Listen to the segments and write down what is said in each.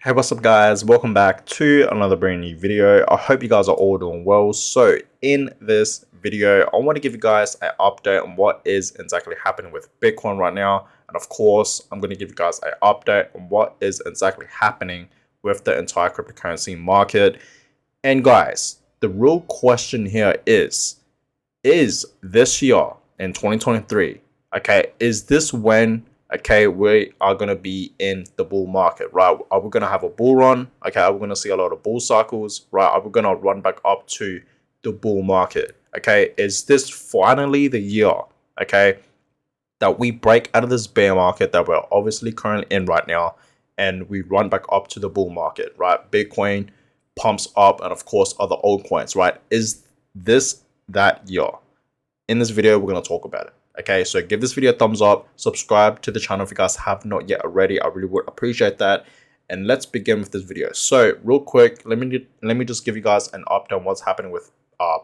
Hey, what's up guys? Welcome back to another brand new video. I hope you guys are all doing well. So in this video, I want to give you guys an update on what is exactly happening with Bitcoin right now. And of course, I'm going to give you guys an update on what is exactly happening with the entire cryptocurrency market. And guys, the real question here is this year in 2023, okay, is this when we are going to be in the bull market, right? Are we going to have a bull run? Okay, are we going to see a lot of bull cycles, right? Are we going to run back up to the bull market? Okay, is this finally the year, okay, that we break out of this bear market that we're obviously currently in right now and we run back up to the bull market, right? Bitcoin pumps up, and of course other altcoins, right? Is this that year? In this video, we're going to talk about it. Okay, so give this video a thumbs up, subscribe to the channel if you guys have not yet already. I really would appreciate that. And let's begin with this video. So real quick, let me just give you guys an update on what's happening with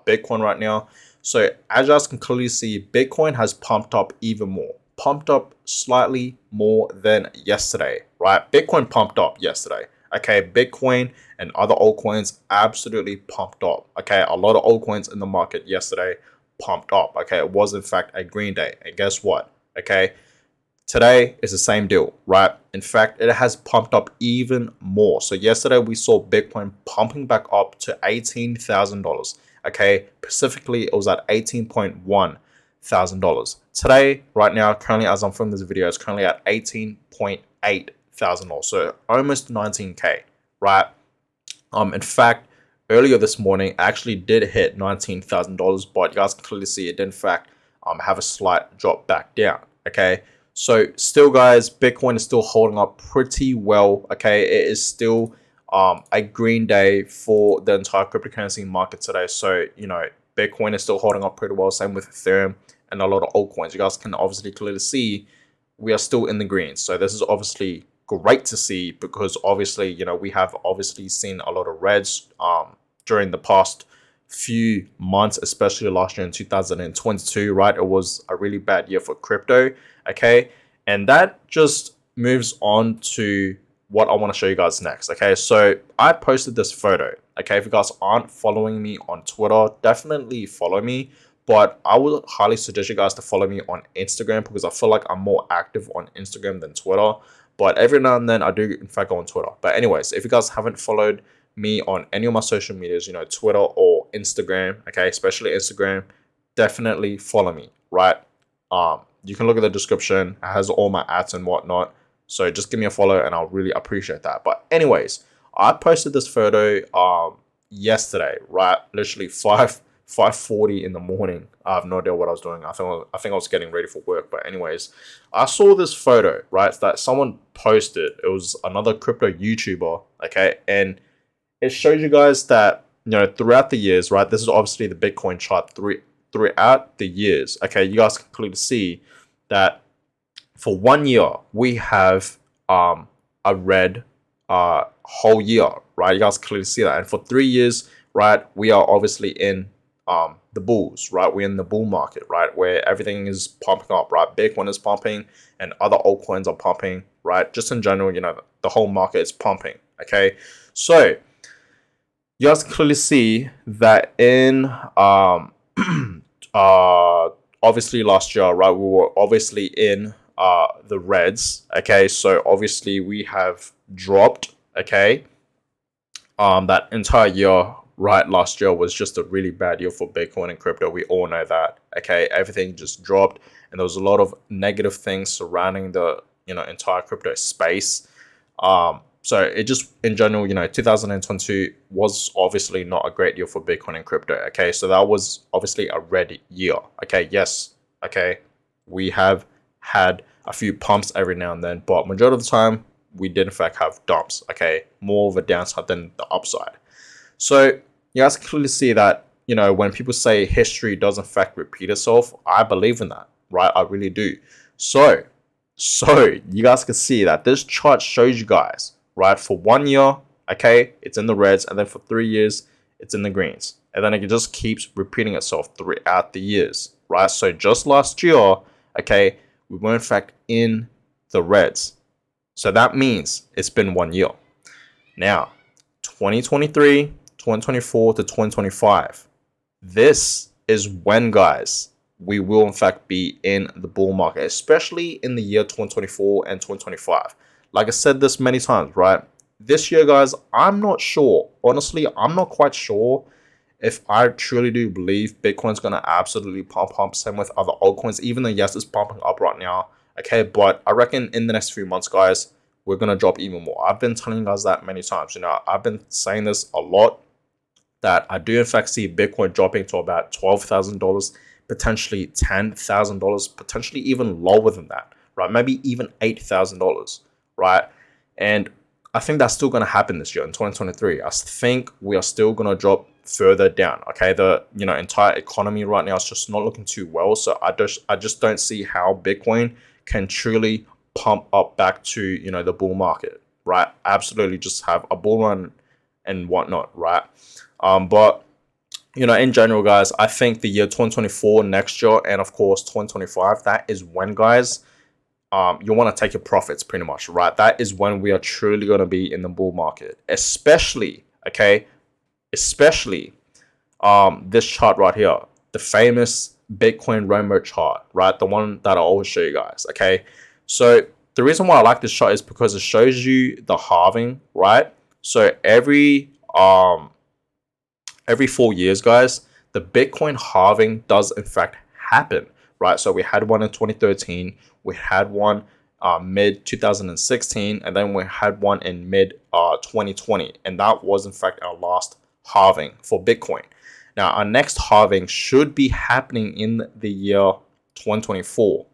Bitcoin right now. So as you guys can clearly see, Bitcoin has pumped up even more, pumped up slightly more than yesterday, right? Bitcoin pumped up yesterday. Okay, Bitcoin and other altcoins absolutely pumped up. Okay, a lot of altcoins in the market yesterday pumped up. Okay, it was in fact a green day, and guess what? Okay, today is the same deal, right? In fact, it has pumped up even more. So yesterday we saw Bitcoin pumping back up to $18,000. Okay, specifically it was at $18,100. Today, right now, currently as I'm filming this video, it's currently at $18,800. So almost 19k, right? In fact, earlier this morning, I actually did hit $19,000, but you guys can clearly see it did in fact have a slight drop back down. Okay, so still, guys, Bitcoin is still holding up pretty well. Okay, it is still a green day for the entire cryptocurrency market today. So Bitcoin is still holding up pretty well. Same with Ethereum and a lot of altcoins. You guys can obviously clearly see we are still in the green. So this is obviously great to see, because obviously we have obviously seen a lot of reds during the past few months, especially last year in 2022, right? It was a really bad year for crypto. Okay, and that just moves on to what I want to show you guys next. Okay, so I posted this photo. Okay, if you guys aren't following me on Twitter, definitely follow me, but I would highly suggest you guys to follow me on Instagram, because I feel like I'm more active on Instagram than Twitter. But every now and then I do in fact go on Twitter. But anyways, if you guys haven't followed me on any of my social medias, Twitter or Instagram, okay, especially Instagram, definitely follow me, right? You can look at the description. It has all my ads and whatnot. So just give me a follow and I'll really appreciate that. But anyways, I posted this photo yesterday, right? Literally 5:40 in the morning. I have no idea what I was doing. I think I was getting ready for work. But anyways, I saw this photo, right, that someone posted. It was another crypto YouTuber, okay, and it shows you guys that throughout the years, right? This is obviously the Bitcoin chart throughout the years. Okay, you guys can clearly see that for 1 year we have a red whole year, right? You guys clearly see that, and for 3 years, right, we are obviously in the bulls, right? We're in the bull market, right, where everything is pumping up, right? Bitcoin is pumping and other altcoins are pumping, right? Just in general, the whole market is pumping. Okay, so you guys can clearly see that in obviously last year, right, we were obviously in the reds. Okay, so obviously we have dropped. Okay, that entire year, right, last year was just a really bad year for Bitcoin and crypto. We all know that. Okay, everything just dropped, and there was a lot of negative things surrounding the entire crypto space. So it just, in general, 2022 was obviously not a great year for Bitcoin and crypto. Okay, so that was obviously a red year. Okay, yes. Okay, we have had a few pumps every now and then, but majority of the time we did in fact have dumps. Okay, more of a downside than the upside. So you guys can clearly see that when people say history does in fact repeat itself, I believe in that, right? I really do. So you guys can see that this chart shows you guys, right, for 1 year, okay, it's in the reds, and then for 3 years, it's in the greens. And then it just keeps repeating itself throughout the years, right? So just last year, okay, we were in fact in the reds. So that means it's been 1 year. Now, 2023, 2024 to 2025. This is when, guys, we will in fact be in the bull market, especially in the year 2024 and 2025. Like I said this many times, right? This year, guys, I'm not sure. Honestly, I'm not quite sure if I truly do believe Bitcoin's going to absolutely pump up. Same with other altcoins, even though, yes, it's pumping up right now. Okay, but I reckon in the next few months, guys, we're going to drop even more. I've been telling you guys that many times. I've been saying this a lot, that I do in fact see Bitcoin dropping to about $12,000, potentially $10,000, potentially even lower than that, right? Maybe even $8,000, right? And I think that's still going to happen this year in 2023. I think we are still going to drop further down. Okay, the entire economy right now is just not looking too well. So I just don't see how Bitcoin can truly pump up back to the bull market, right? Absolutely, just have a bull run and whatnot, right? But in general, guys, I think the year 2024, next year, and of course 2025, that is when, guys, you want to take your profits pretty much, right? That is when we are truly going to be in the bull market, especially, okay, especially this chart right here, the famous Bitcoin Rainbow chart, right? The one that I always show you guys, okay? So the reason why I like this chart is because it shows you the halving, right? So every 4 years, guys, the Bitcoin halving does in fact happen, right? So we had one in 2013, we had one mid 2016, and then we had one in mid 2020, and that was in fact our last halving for Bitcoin. Now our next halving should be happening in the year 2024,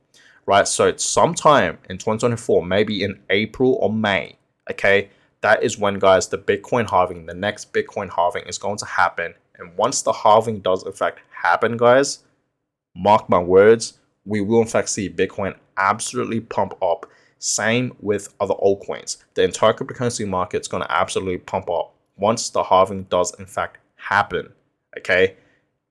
right? So it's sometime in 2024, maybe in April or May, okay? That is when, guys, the Bitcoin halving, the next Bitcoin halving is going to happen. And once the halving does in fact happen, guys, mark my words, we will in fact see Bitcoin absolutely pump up. Same with other altcoins. The entire cryptocurrency market is going to absolutely pump up once the halving does in fact happen. Okay,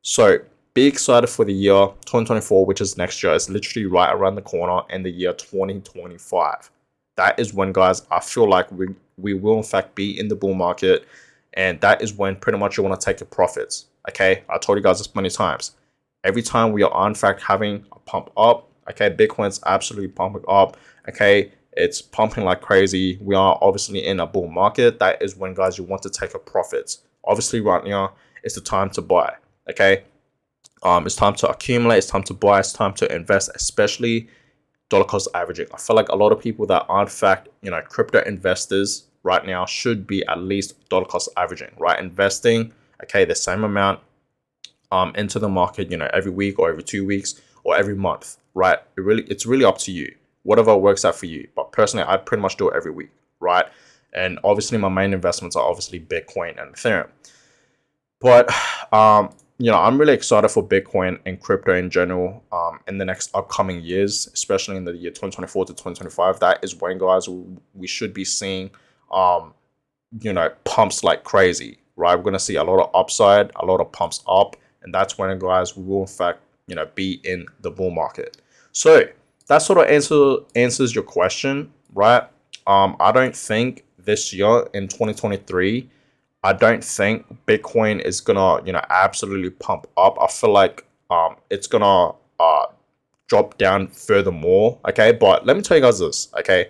so be excited for the year 2024, which is next year. It's literally right around the corner, and the year 2025. That is when, guys, I feel like we will in fact be in the bull market, and that is when pretty much you want to take your profits. Okay, I told you guys this many times. Every time we are in fact having a pump up, okay, Bitcoin's absolutely pumping up. Okay, it's pumping like crazy. We are obviously in a bull market. That is when, guys, you want to take your profits. Obviously, right now it's the time to buy. Okay, it's time to accumulate. It's time to buy. It's time to invest, especially dollar cost averaging. I feel like a lot of people that are in fact crypto investors right now should be at least dollar cost averaging, right? Investing, okay, the same amount into the market, every week or every 2 weeks or every month, right? It's really up to you, whatever works out for you. But personally, I pretty much do it every week, right? And obviously my main investments are obviously Bitcoin and Ethereum. But I'm really excited for Bitcoin and crypto in general in the next upcoming years, especially in the year 2024 to 2025. That is when, guys, we should be seeing pumps like crazy, right? We're going to see a lot of upside, a lot of pumps up, and that's when, guys, we will in fact be in the bull market. So that sort of answers your question, right? I don't think this year in 2023, I don't think Bitcoin is gonna absolutely pump up. I feel like it's gonna drop down furthermore. Okay, but let me tell you guys this. Okay,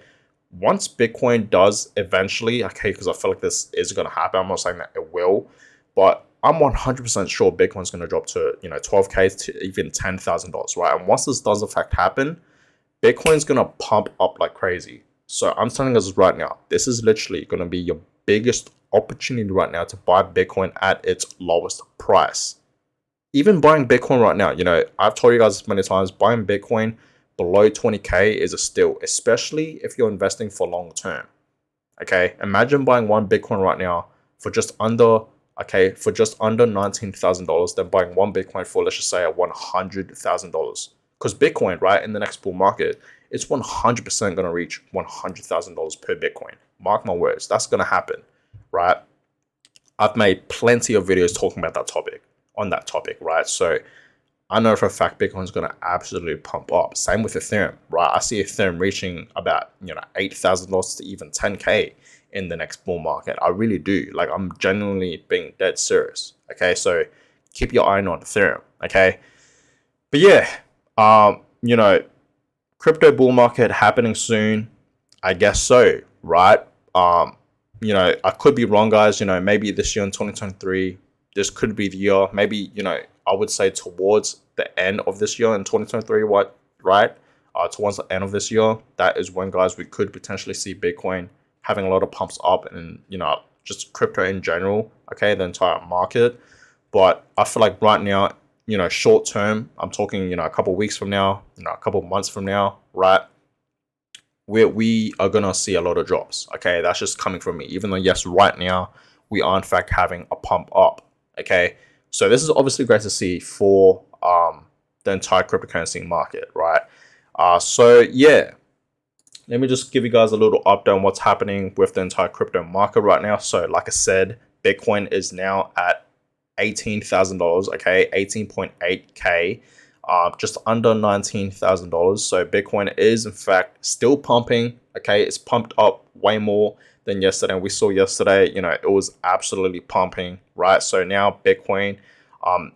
once Bitcoin does eventually, okay, because I feel like this is gonna happen. I'm not saying that it will, but I'm 100% sure Bitcoin's gonna drop to 12K to even $10,000, right? And once this does in fact happen, Bitcoin's gonna pump up like crazy. So I'm telling us right now, this is literally gonna be your biggest opportunity right now to buy Bitcoin at its lowest price. Even buying Bitcoin right now, I've told you guys many times, buying Bitcoin below 20K is a steal, especially if you're investing for long term. Okay, imagine buying one Bitcoin right now for just under $19,000, then buying one Bitcoin for, let's just say, $100,000. Because Bitcoin, right, in the next bull market, it's 100% going to reach $100,000 per Bitcoin. Mark my words, that's going to happen, right? I've made plenty of videos talking about that topic, right? So I know for a fact Bitcoin's going to absolutely pump up. Same with Ethereum, right? I see Ethereum reaching about $8,000 to even 10K in the next bull market. I really do. Like, I'm genuinely being dead serious. Okay, so keep your eye on Ethereum. Okay, but yeah, crypto bull market happening soon. I guess so, right? I could be wrong, guys. Maybe this year in 2023, this could be the year. Maybe, I would say towards the end of this year in 2023, right? Towards the end of this year, that is when, guys, we could potentially see Bitcoin having a lot of pumps up and, just crypto in general, okay, the entire market. But I feel like right now, short term, I'm talking, a couple weeks from now, a couple months from now, right? We are gonna see a lot of drops. Okay, that's just coming from me. Even though yes, right now we are in fact having a pump up. Okay, so this is obviously great to see for the entire cryptocurrency market, right? So yeah, let me just give you guys a little update on what's happening with the entire crypto market right now. So like I said, Bitcoin is now at $18,000. Okay, 18.8K. Just under $19,000. So Bitcoin is in fact still pumping. Okay, it's pumped up way more than yesterday. And we saw yesterday, it was absolutely pumping, right? So now Bitcoin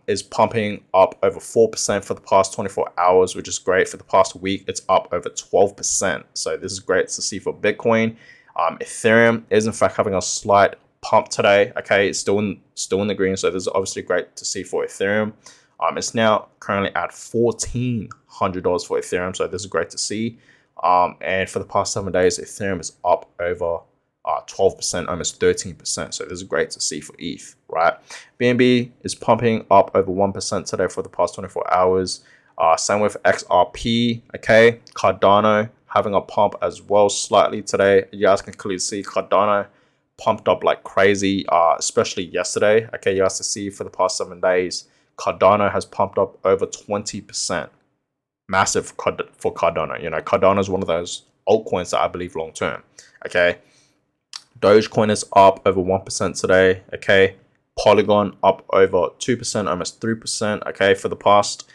is pumping up over 4% for the past 24 hours, which is great. For the past week, it's up over 12%. So this is great to see for Bitcoin. Ethereum is in fact having a slight pump today. Okay, it's still in the green. So this is obviously great to see for Ethereum. It's now currently at $1,400 for Ethereum, so this is great to see. And for the past 7 days, Ethereum is up over 12%, almost 13%. So this is great to see for ETH, right? BNB is pumping up over 1% today for the past 24 hours. Same with XRP, okay? Cardano having a pump as well slightly today. You guys can clearly see Cardano pumped up like crazy, especially yesterday. Okay, you guys can see for the past 7 days, Cardano has pumped up over 20%. Massive for Cardano. Cardano is one of those altcoins that I believe long term. Okay. Dogecoin is up over 1% today. Okay. Polygon up over 2%, almost 3%. Okay. For the past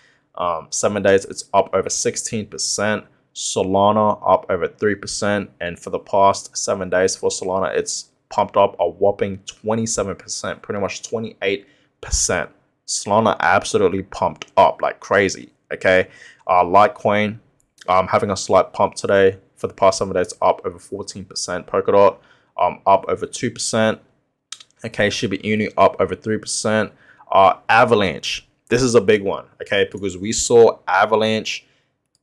7 days, it's up over 16%. Solana up over 3%. And for the past 7 days for Solana, it's pumped up a whopping 27%, pretty much 28%. Solana absolutely pumped up like crazy. Okay, Litecoin having a slight pump today. For the past 7 days, up over 14%. Polkadot up over 2%. Okay, Shiba Inu up over 3%. Avalanche, this is a big one. Okay, because we saw Avalanche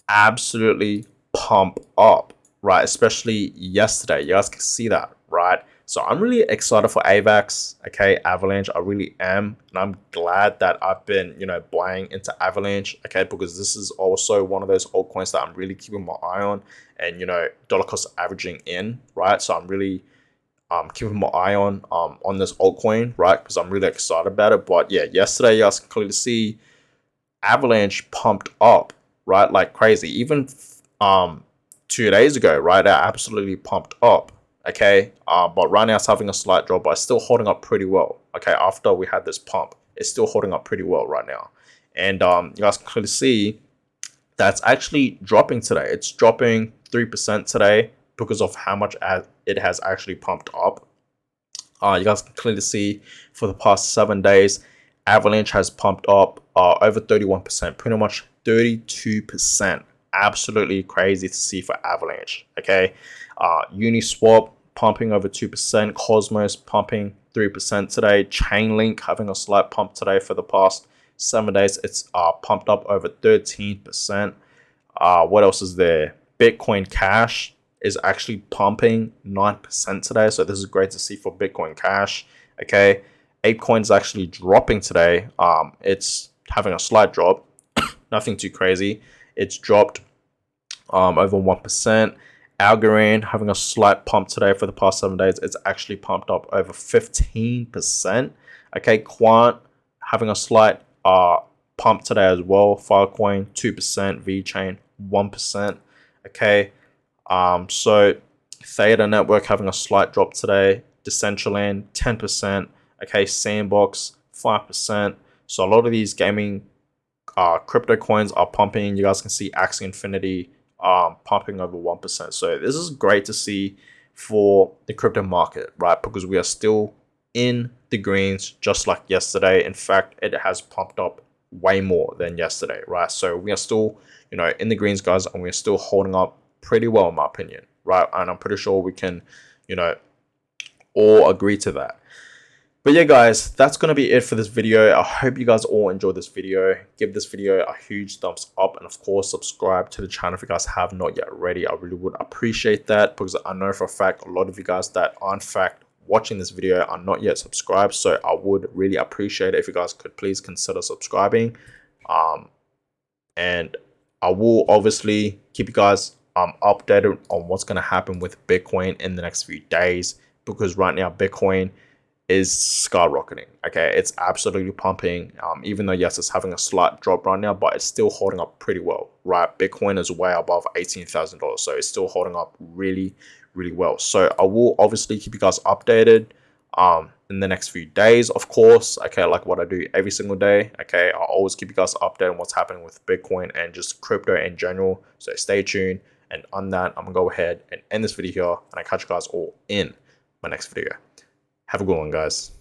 absolutely pump up, right? Especially yesterday. You guys can see that, right? So I'm really excited for AVAX, okay, Avalanche. I really am. And I'm glad that I've been, buying into Avalanche, okay, because this is also one of those altcoins that I'm really keeping my eye on and, dollar cost averaging in, right? So I'm really keeping my eye on this altcoin, right? Because I'm really excited about it. But yeah, yesterday, you guys can clearly see Avalanche pumped up, right? Like crazy. Even 2 days ago, right? It absolutely pumped up. Okay, but right now it's having a slight drop, but it's still holding up pretty well. Okay, after we had this pump, it's still holding up pretty well right now. And you guys can clearly see that's actually dropping today. It's dropping 3% today because of how much it has actually pumped up. You guys can clearly see for the past 7 days, Avalanche has pumped up over 31%, pretty much 32%. Absolutely crazy to see for Avalanche. Okay, Uniswap pumping over 2%, Cosmos pumping 3% today, Chainlink having a slight pump today. For the past 7 days, it's pumped up over 13%. What else is there? Bitcoin Cash is actually pumping 9% today, so this is great to see for Bitcoin Cash. Okay, ApeCoin is actually dropping today. It's having a slight drop, nothing too crazy. It's dropped over 1%. Algorand having a slight pump today. For the past 7 days, it's actually pumped up over 15%. Okay, Quant having a slight pump today as well. Filecoin 2%, VeChain 1%. Okay, so Theta Network having a slight drop today. Decentraland 10%. Okay, Sandbox 5%. So a lot of these gaming crypto coins are pumping. You guys can see Axie Infinity pumping over 1%. So this is great to see for the crypto market, right? Because we are still in the greens just like yesterday. In fact, it has pumped up way more than yesterday, right? So we are still, in the greens, guys, and we're still holding up pretty well, in my opinion, right? And I'm pretty sure we can, all agree to that. But yeah, guys, that's going to be it for this video. I hope you guys all enjoyed this video. Give this video a huge thumbs up, and of course, subscribe to the channel if you guys have not yet already. I really would appreciate that, because I know for a fact a lot of you guys that are in fact watching this video are not yet subscribed. So I would really appreciate it if you guys could please consider subscribing. And I will obviously keep you guys updated on what's going to happen with Bitcoin in the next few days, because right now Bitcoin is skyrocketing. Okay, it's absolutely pumping. Even though yes, it's having a slight drop right now, but it's still holding up pretty well, right? Bitcoin is way above $18,000, so it's still holding up really, really well. So I will obviously keep you guys updated in the next few days, of course. Okay, like what I do every single day. Okay, I'll always keep you guys updated on what's happening with Bitcoin and just crypto in general. So stay tuned. And on that, I'm gonna go ahead and end this video here, and I catch you guys all in my next video. Have a good one, guys.